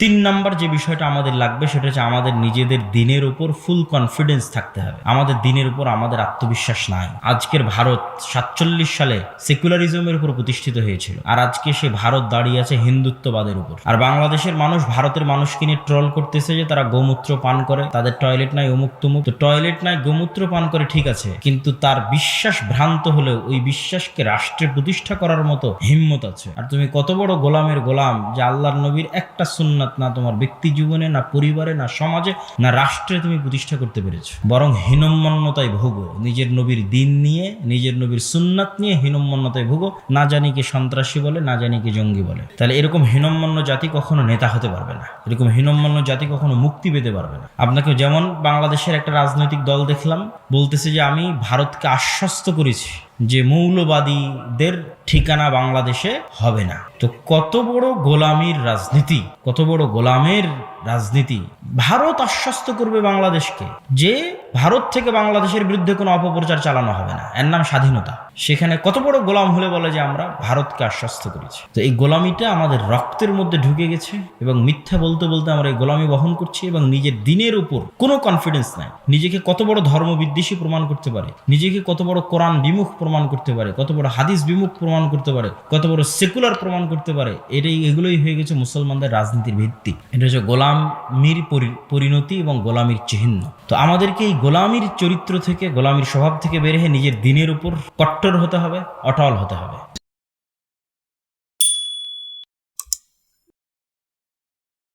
তিন নাম্বার যে বিষয়টা আমাদের লাগবে সেটা হচ্ছে আমাদের নিজেদের দিনের উপর ফুল কনফিডেন্স থাকতে হবে। আমাদের দিনের উপর আমাদের আত্মবিশ্বাস নাই। আজকের ভারত 47 সালে সেকুলারিজমের উপর প্রতিষ্ঠিত হয়েছিল, আর আজকে সে ভারত দাঁড়িয়ে আছে হিন্দুত্ববাদের উপর। আর বাংলাদেশের মানুষ ভারতের মানুষকে নিয়ে ট্রল করতেছে যে তারা গোমূত্র পান করে, তাদের টয়লেট নাই, অমুক তমুক। তো টয়লেট নাই, গোমূত্র পান করে, ঠিক আছে, কিন্তু তার বিশ্বাস ভ্রান্ত হলেও ওই বিশ্বাসকে রাষ্ট্রে প্রতিষ্ঠা করার মতো হিম্মত আছে। আর তুমি কত বড় গোলামের গোলাম যে আল্লাহর নবীর একটা সুন্নাত না তোমার ব্যক্তি জীবনে, না পরিবারে, না সমাজে, না রাষ্ট্রে তুমি প্রতিষ্ঠা করতে পেরেছো, বরং হীনম্মন্যতায় ভোগো। নিজের নবীর দিন নিয়ে, নিজের নবীর সুন্নাত নিয়ে হীনম্মন্যতায় ভোগো। না জানি কে সন্ত্রাসী বলে, না জানি কে জঙ্গি বলে। তাহলে এরকম হীনম্মন্য জাতি কখনো নেতা হতে পারবে না, এরকম হীনম্মন্য জাতি কখনো মুক্তি পেতে পারবে না। আপনাকে যেমন বাংলাদেশের একটা রাজনৈতিক দল দেখলাম বলতেছে যে আমি ভারতকে আশ্বস্ত করেছি যে মৌলবাদীদের ঠিকানা বাংলাদেশে হবে না। তো কত বড় গোলামির রাজনীতি, কত বড় গোলামের রাজনীতি। ভারত আশ্বস্ত করবে বাংলাদেশকে যে ভারত থেকে বাংলাদেশের বিরুদ্ধে কোনো অপপ্রচার চালানো হবে না, এর নাম স্বাধীনতা। সেখানে কত বড় গোলাম হলে বলে যে আমরা ভারতকে আশ্বস্ত করেছি। তো এই গোলামিটা আমাদের রক্তের মধ্যে ঢুকে গেছে এবং মিথ্যা বলতে বলতে আমরা এই গোলামি বহন করছি এবং নিজের দিনের উপর কোনো কনফিডেন্স নাই। নিজেকে কত বড় ধর্মবিদ্বেষী প্রমাণ করতে পারে, নিজেকে কত বড় কোরআন বিমুখ প্রমাণ করতে পারে, কত বড় হাদিস বিমুখ প্রমাণ করতে পারে, কত বড় সেকুলার প্রমাণ করতে পারে, এগুলোই হয়ে গেছে মুসলমানদের রাজনীতির ভিত্তি। এটা হচ্ছে গোলামির পরিণতি এবং গোলামির চিহ্ন। তো আমাদেরকে এই গোলামির চরিত্র থেকে, গোলামির স্বভাব থেকে বের হয়ে নিজের দিনের উপর কট্টর হতে হবে, অটল হতে হবে।